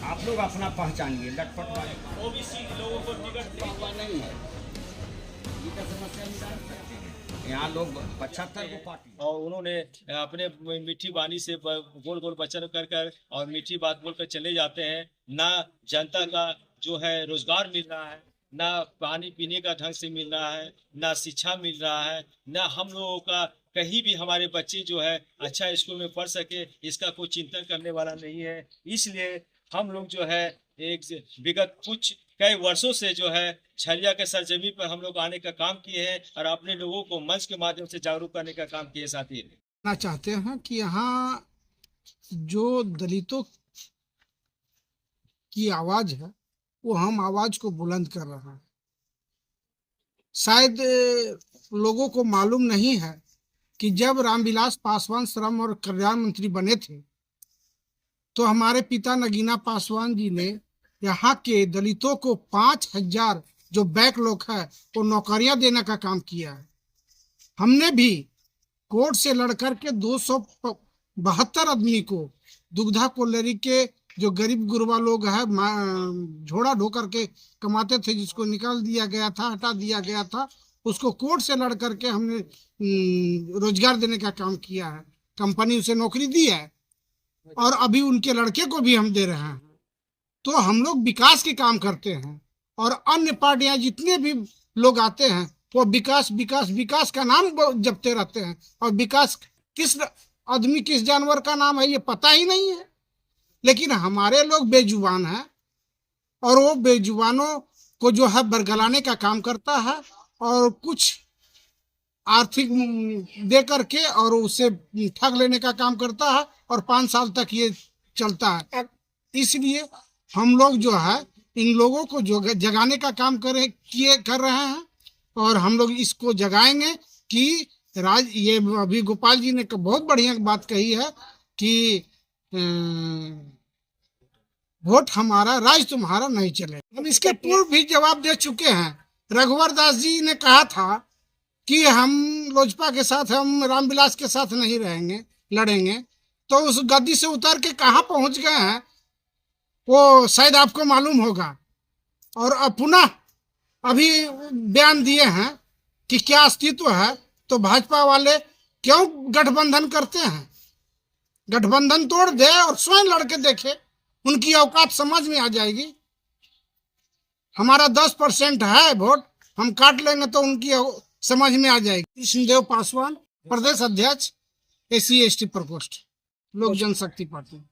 आप लोग अपना पहचानिए, लटपट वाले ओबीसी लोगों को टिकट हुआ नहीं है। ये क्या समस्या निदान करते हैं यहाँ लोग 75 को पार्टी। और उन्होंने अपने मीठी वाणी से गोल गोल वचन कर कर और मीठी बात बोलकर चले जाते हैं। ना जनता का जो है रोजगार मिल रहा है, ना पानी पीने का ढंग से मिल रहा है, ना शिक्षा मिल रहा है, ना हम लोगों का कहीं भी हमारे बच्चे जो है अच्छा स्कूल में पढ़ सके, इसका कोई चिंतन करने वाला नहीं है। इसलिए हम लोग जो है एक विगत कुछ कई वर्षों से जो है छलिया के सरजमी पर हम लोग आने का काम किए हैं और अपने लोगों को मंच के माध्यम से जागरूक करने का काम किए। साथी कहना चाहते हैं कि यहाँ जो दलितों की आवाज है वो हम आवाज को बुलंद कर रहे हैं। शायद लोगों को मालूम नहीं है कि जब रामविलास पासवान श्रम और कल्याण मंत्री बने थे तो हमारे पिता नगीना पासवान जी ने यहाँ के दलितों को 5000 जो बैकलॉग है वो नौकरियां देने का काम किया है। हमने भी कोर्ट से लड़कर के 272 आदमी को दुग्धा कोल्लरी के जो गरीब गुरबा लोग है झोड़ा ढो करके कमाते थे, जिसको निकाल दिया गया था, हटा दिया गया था, उसको कोर्ट से लड़ करके हमने रोजगार देने का काम किया है। कंपनी उसे नौकरी दी है और अभी उनके लड़के को भी हम दे रहे हैं। तो हम लोग विकास के काम करते हैं और अन्य पार्टियां जितने भी लोग आते हैं वो विकास विकास विकास का नाम जपते रहते हैं और विकास किस आदमी किस जानवर का नाम है ये पता ही नहीं है। लेकिन हमारे लोग बेजुबान हैं और वो बेजुबानों को जो है बरगलाने का काम करता है और कुछ आर्थिक दे करके और उसे ठग लेने का काम करता है और 5 साल तक ये चलता है। इसलिए हम लोग जो है इन लोगों को जो जगाने का काम कर रहे हैं और हम लोग इसको जगाएंगे कि ये अभी गोपाल जी ने बहुत बढ़िया बात कही है कि वोट हमारा राज तुम्हारा नहीं चले। हम इसके पूर्व भी जवाब दे चुके हैं। रघुवर दास जी ने कहा था कि हम लोजपा के साथ, हम रामविलास के साथ नहीं रहेंगे, लड़ेंगे, तो उस गद्दी से उतर के कहाँ पहुंच गए हैं वो शायद आपको मालूम होगा। और अब पुनः अभी बयान दिए हैं कि क्या अस्तित्व है, तो भाजपा वाले क्यों गठबंधन करते हैं? गठबंधन तोड़ दे और स्वयं लड़के देखे, उनकी औकात समझ में आ जाएगी। हमारा 10% है वोट, हम काट लेंगे तो उनकी समझ में आ जाएगी। कृष्णदेव पासवान, प्रदेश अध्यक्ष SC/ST प्रकोष्ठ, लोक जनशक्ति पार्टी।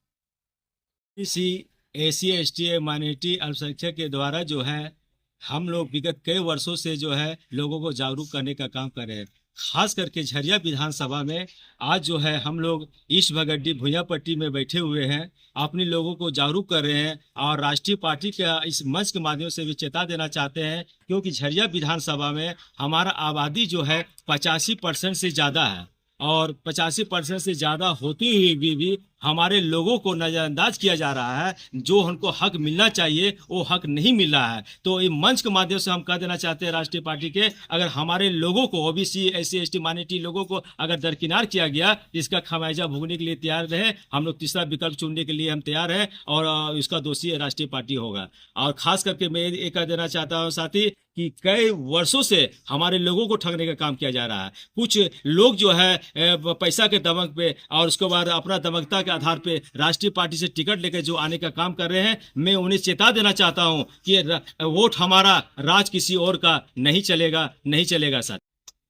इसी SC/ST माइनॉरिटी अल्पसंख्यक के द्वारा जो है हम लोग विगत कई वर्षों से जो है लोगों को जागरूक करने का काम कर रहे हैं। खास करके झरिया विधानसभा में आज जो है हम लोग ईस्ट भगड्डी भुइयां पट्टी में बैठे हुए हैं, अपने लोगों को जागरूक कर रहे हैं और राष्ट्रीय पार्टी के इस मंच के माध्यम से भी चेता देना चाहते हैं, क्योंकि झरिया विधानसभा में हमारा आबादी जो है 85% से ज़्यादा है और 85% से ज़्यादा होते हुए भी हमारे लोगों को नज़रअंदाज किया जा रहा है। जो हमको हक मिलना चाहिए वो हक नहीं मिल रहा है। तो ये मंच के माध्यम से हम कह देना चाहते हैं राष्ट्रीय पार्टी के, अगर हमारे लोगों को OBC SC/ST माइनॉरिटी लोगों को अगर दरकिनार किया गया, इसका खमियाजा भुगतने के लिए तैयार रहे। हम लोग तीसरा विकल्प चुनने के लिए हम तैयार हैं और इसका दोषी राष्ट्रीय पार्टी होगा। और खास करके मैं ये कह देना चाहता हूँ साथी कि कई वर्षों से हमारे लोगों को ठगने का काम किया जा रहा है। कुछ लोग जो है पैसा के दमक पे और उसके बाद अपना दमकता के आधार पे राष्ट्रीय पार्टी से टिकट लेकर जो आने का काम कर रहे हैं, मैं उन्हें चेता देना चाहता हूं कि वोट हमारा राज किसी और का नहीं चलेगा, नहीं चलेगा। सर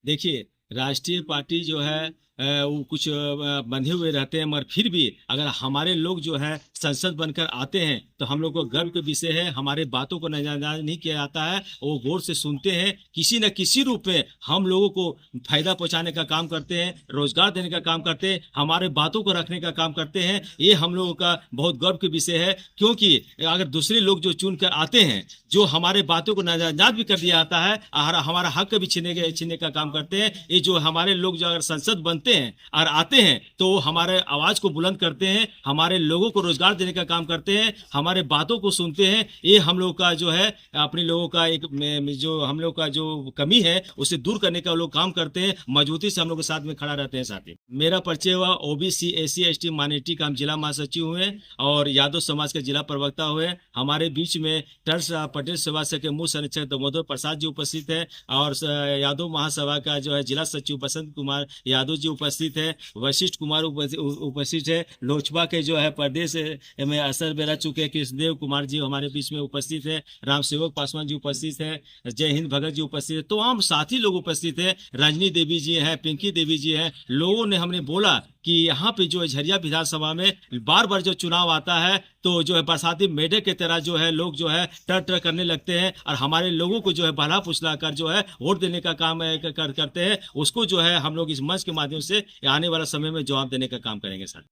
देखिए, राष्ट्रीय पार्टी जो है वो कुछ बंधे हुए रहते हैं, मगर फिर भी अगर हमारे लोग जो है संसद बनकर आते हैं तो हम लोग को गर्व के विषय है। हमारे बातों को नजरअंदाज नहीं किया जाता है, वो गौर से सुनते हैं, किसी न किसी रूप में हम लोगों को फायदा पहुंचाने का काम करते हैं, रोजगार देने का काम करते हैं, हमारे बातों को रखने का काम करते हैं। ये हम लोगों का बहुत गर्व के विषय है, क्योंकि अगर दूसरे लोग जो चुन कर आते हैं, जो हमारे बातों को नजरअंदाज भी कर दिया जाता है, हमारा हक भी छीनने का काम करते हैं। ये जो हमारे लोग जो अगर संसद बनते हैं और आते हैं तो हमारे आवाज को बुलंद करते हैं, हमारे लोगों को रोजगार साथ देने का काम करते हैं, हमारे बातों को सुनते हैं। ये हम लोग का जो है अपने लोगों का एक जो हम लोग का जो कमी है उसे दूर करने का लोग काम करते हैं, मजबूती से हम लोग के साथ में खड़ा रहते हैं। साथी मेरा परिचय हुआ ओबीसी एसी एसटी माइनॉरिटी का हम जिला महासचिव हुए और यादव समाज के जिला प्रवक्ता हुए। हमारे बीच में टर्स पटेल सेवा संघ के मुख्य संरक्षक दामोदर प्रसाद जी उपस्थित है और यादव महासभा का जो है जिला सचिव बसंत कुमार यादव जी उपस्थित है, वशिष्ठ कुमार उपस्थित है, लोजपा के जो है प्रदेश में असर में रह चुके कृष्णदेव कुमार जी हमारे बीच में उपस्थित है, रामसेवक पासवान जी उपस्थित है, जय हिंद भगत जी उपस्थित है। तो हम साथी लोग उपस्थित है, रजनी देवी जी है, पिंकी देवी जी है। लोगों ने हमने बोला कि यहाँ पे जो है झरिया विधानसभा में बार बार जो चुनाव आता है तो जो है बरसाती मेढक की तरह जो है लोग जो है टर करने लगते हैं और हमारे लोगों को जो है भला फुसला कर जो है वोट देने का काम करते हैं। उसको जो है हम लोग इस मंच के माध्यम से आने वाला समय में जवाब देने का काम करेंगे सर।